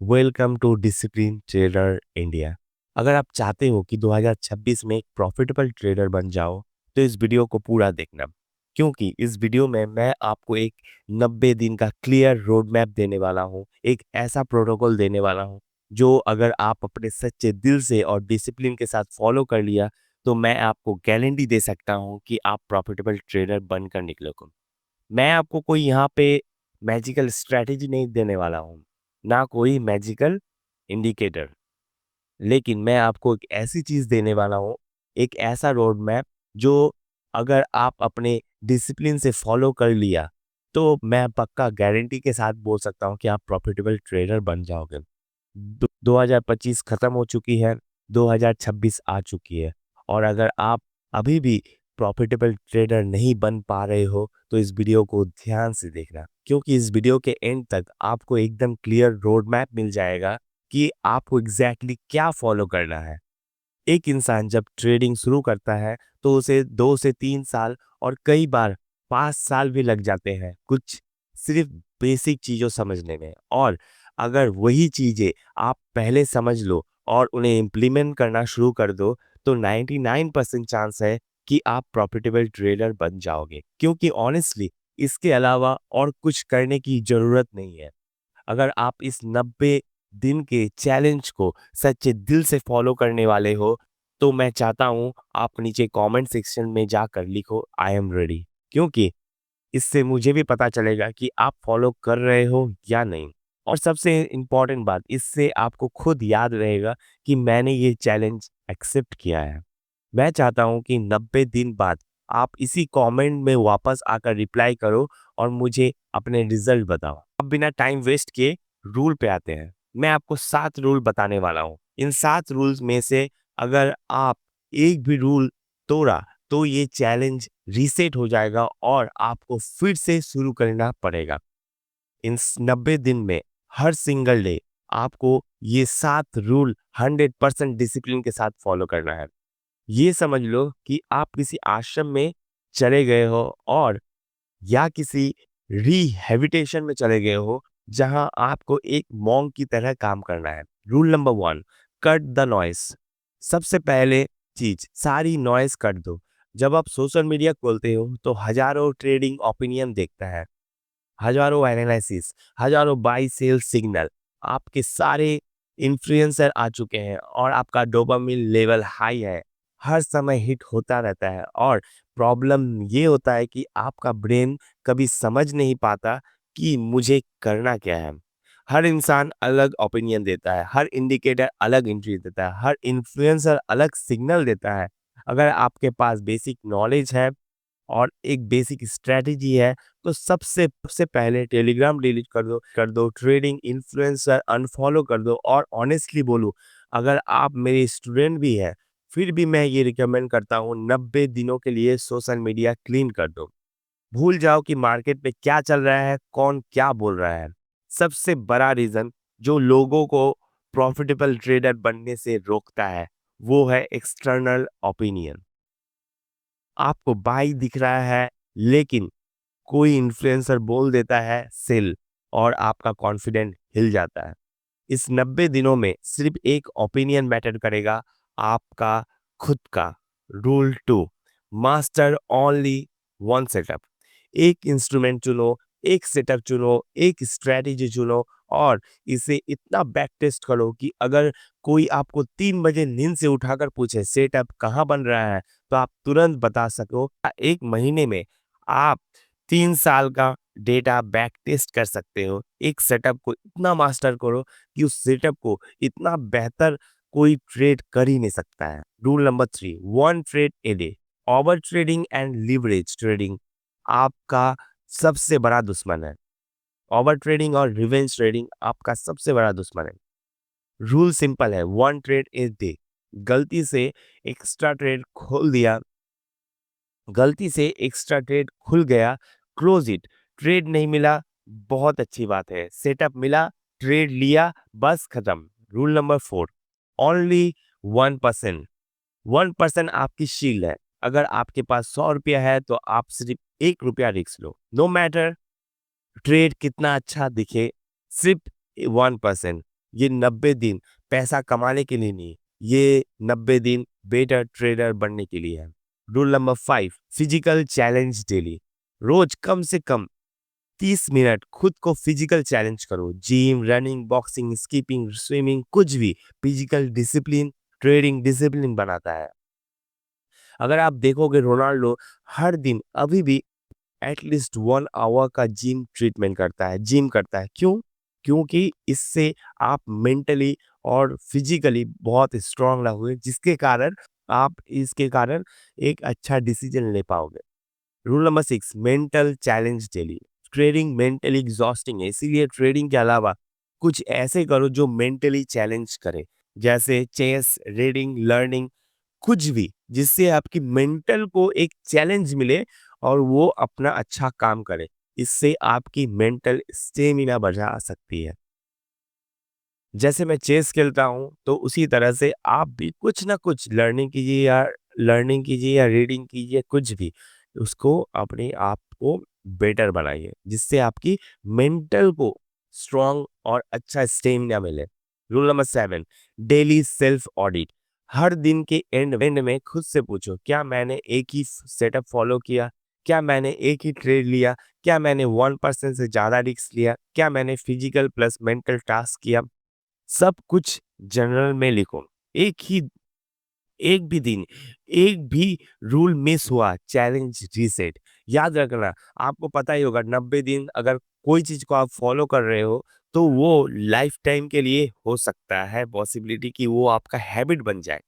Welcome to discipline trader India. अगर आप चाहते हो कि 2026 में एक प्रॉफिटेबल ट्रेडर बन जाओ तो इस वीडियो को पूरा देखना, क्योंकि इस वीडियो में मैं आपको एक 90 दिन का क्लियर रोड मैप देने वाला हूँ। एक ऐसा प्रोटोकॉल देने वाला हूँ जो अगर आप अपने सच्चे दिल से और डिसिप्लिन के साथ फॉलो कर लिया तो मैं आपको गारंटी दे सकता हूँ कि आप प्रॉफिटेबल ट्रेडर बनकर निकलोगे। मैं आपको कोई यहाँ पे मैजिकल स्ट्रैटेजी नहीं देने वाला हूँ, ना कोई मैजिकल इंडिकेटर, लेकिन मैं आपको एक ऐसी चीज़ देने वाला हूँ, एक ऐसा रोड मैप जो अगर आप अपने डिसिप्लिन से फॉलो कर लिया, तो मैं पक्का गारंटी के साथ बोल सकता हूँ कि आप प्रॉफिटेबल ट्रेडर बन जाओगे। 2025 खत्म हो चुकी है, 2026 आ चुकी है और अगर आप अभी भी प्रॉफिटेबल ट्रेडर नहीं बन पा रहे हो तो इस वीडियो को ध्यान से देखना, क्योंकि इस वीडियो के एंड तक आपको एकदम क्लियर रोड मैप मिल जाएगा कि आपको एग्जैक्टली क्या फॉलो करना है। एक इंसान जब ट्रेडिंग शुरू करता है तो उसे 2 से 3 साल और कई बार 5 साल भी लग जाते हैं कुछ सिर्फ बेसिक चीज़ों समझने में। और अगर वही चीज़ें आप पहले समझ लो और उन्हें इम्प्लीमेंट करना शुरू कर दो तो 99% चांस है कि आप प्रॉफिटेबल ट्रेडर बन जाओगे, क्योंकि ऑनेस्टली इसके अलावा और कुछ करने की ज़रूरत नहीं है। अगर आप इस 90 दिन के चैलेंज को सच्चे दिल से फॉलो करने वाले हो तो मैं चाहता हूं आप नीचे कमेंट सेक्शन में जाकर लिखो आई एम रेडी, क्योंकि इससे मुझे भी पता चलेगा कि आप फॉलो कर रहे हो या नहीं। और सबसे इम्पोर्टेंट बात, इससे आपको खुद याद रहेगा कि मैंने ये चैलेंज एक्सेप्ट किया है। मैं चाहता हूं कि 90 दिन बाद आप इसी कमेंट में वापस आकर रिप्लाई करो और मुझे अपने रिजल्ट बताओ। अब बिना टाइम वेस्ट किए रूल पे आते हैं। मैं आपको 7 रूल बताने वाला हूँ। इन 7 रूल्स में से अगर आप एक भी रूल तोड़ा तो ये चैलेंज रीसेट हो जाएगा और आपको फिर से शुरू करना पड़ेगा। इन 90 दिन में हर सिंगल डे आपको ये 7 रूल 100% डिसिप्लिन के साथ फॉलो करना है। ये समझ लो कि आप किसी आश्रम में चले गए हो और या किसी रिहैबिटेशन में चले गए हो जहां आपको एक मॉन्क की तरह काम करना है। Rule number 1, cut the noise. सबसे पहले चीज, सारी नॉइस कट दो। जब आप सोशल मीडिया खोलते हो तो हजारों ट्रेडिंग ओपिनियन देखता है, हजारों एनालिसिस, हजारों बाई सेल सिग्नल, आपके सारे इन्फ्लुएंसर आ चुके हैं और आपका डोपामिन लेवल हाई है, हर समय हिट होता रहता है। और प्रॉब्लम ये होता है कि आपका ब्रेन कभी समझ नहीं पाता कि मुझे करना क्या है। हर इंसान अलग ओपिनियन देता है, हर इंडिकेटर अलग एंट्री देता है, हर इन्फ्लुएंसर अलग सिग्नल देता है। अगर आपके पास बेसिक नॉलेज है और एक बेसिक स्ट्रेटजी है तो सबसे सबसे पहले टेलीग्राम डिलीट कर दो, ट्रेडिंग इन्फ्लुएंसर अनफॉलो कर दो। और ऑनेस्टली बोलूं, अगर आप मेरे स्टूडेंट भी हैं फिर भी मैं ये रिकमेंड करता हूँ 90 दिनों के लिए सोशल मीडिया क्लीन कर दो। भूल जाओ कि मार्केट में क्या चल रहा है, कौन क्या बोल रहा है। सबसे बड़ा रीजन जो लोगों को प्रॉफिटेबल ट्रेडर बनने से रोकता है वो है एक्सटर्नल ओपिनियन। आपको बाई दिख रहा है लेकिन कोई इन्फ्लुएंसर बोल देता है सेल और आपका कॉन्फिडेंट हिल जाता है। इस 90 दिनों में सिर्फ एक ओपिनियन मैटर करेगा, आपका खुद का। Rule 2, master only one setup. एक इंस्ट्रूमेंट चुनो, एक सेटअप चुनो, एक स्ट्रेटेजी चुनो और इसे इतना बैक टेस्ट करो कि अगर कोई आपको 3 बजे नींद से उठाकर पूछे सेटअप कहाँ बन रहा है तो आप तुरंत बता सको। एक महीने में आप 3 साल का डेटा बैक टेस्ट कर सकते हो। एक सेटअप को इतना मास्टर करो कि उस सेटअप को इतना बेहतर कोई ट्रेड कर ही नहीं सकता है। Rule number 3, one trade a day. Over trading and leverage trading आपका सबसे बड़ा दुश्मन है। ओवर ट्रेडिंग और रिवेंज ट्रेडिंग आपका सबसे बड़ा दुश्मन है। रूल सिंपल है, वन ट्रेड ए डे। गलती से एक्स्ट्रा ट्रेड खोल दिया, गलती से एक्स्ट्रा ट्रेड खुल गया, क्लोज इट। ट्रेड नहीं मिला, बहुत अच्छी बात है। सेटअप मिला, ट्रेड लिया, बस खत्म। Rule number 4, only 1%। 1% आपकी शील्ड है। अगर आपके पास 100 रुपया है तो आप सिर्फ 1 रुपया रिस्क लो। नो मैटर ट्रेड कितना अच्छा दिखे, सिर्फ 1%। ये 90 दिन पैसा कमाने के लिए नहीं, ये 90 दिन बेटर ट्रेडर बनने के लिए है। Rule number 5, physical challenge daily. रोज कम से कम 30 मिनट खुद को फिजिकल चैलेंज करो। Gym, running, boxing, skipping, swimming, कुछ भी। फिजिकल डिसिप्लिन ट्रेडिंग डिसिप्लिन बनाता है। अगर आप देखोगे रोनाल्डो हर दिन अभी भी एटलीस्ट 1 आवर का जिम करता है। क्यों? क्योंकि इससे आप मेंटली और फिजिकली बहुत स्ट्रांग रहोगे, जिसके कारण आप इसके कारण एक अच्छा डिसीजन ले पाओगे। Rule number 6, mental challenge daily. Trading mentally exhausting है, इसीलिए ट्रेडिंग के अलावा कुछ ऐसे करो जो मेंटली चैलेंज करे, जैसे चेस, रीडिंग, लर्निंग, कुछ भी जिससे आपकी मेंटल को एक चैलेंज मिले और वो अपना अच्छा काम करे। इससे आपकी मेंटल स्टेमिना बढ़ा सकती है। जैसे मैं चेस खेलता हूँ, तो उसी तरह से आप भी कुछ ना कुछ लर्निंग कीजिए या रीडिंग कीजिए, कुछ भी। उसको अपने आप को बेटर बनाइए, जिससे आपकी मेंटल को स्ट्रॉन्ग और अच्छा स्टेमिना मिले। Rule number 7, daily self audit. हर दिन के एंड में खुद से पूछो, क्या मैंने एक ही सेटअप फॉलो किया? क्या मैंने एक ही ट्रेड लिया? क्या मैंने 1% से ज़्यादा रिस्क लिया? क्या मैंने फिजिकल प्लस मेंटल टास्क किया? सब कुछ जर्नल में लिखो। एक भी दिन, एक भी रूल मिस हुआ, चैलेंज रीसेट। याद रखना, आपको पता ही होगा 90 दिन अगर कोई चीज़ को आप फॉलो कर रहे हो, तो वो लाइफ टाइम के लिए हो सकता है पॉसिबिलिटी कि वो आपका हैबिट बन जाए।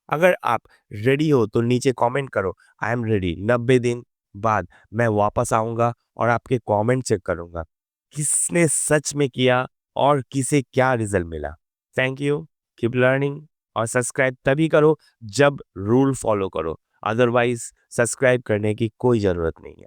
अगर आप रेडी हो तो नीचे कमेंट करो, आई एम रेडी। 90 दिन बाद मैं वापस आऊँगा और आपके कमेंट चेक करूँगा। किसने सच में किया और किसे क्या रिजल्ट मिला। Thank you, keep learning. और सब्सक्राइब तभी करो जब रूल फॉलो करो, अदरवाइज सब्सक्राइब करने की कोई ज़रूरत नहीं है।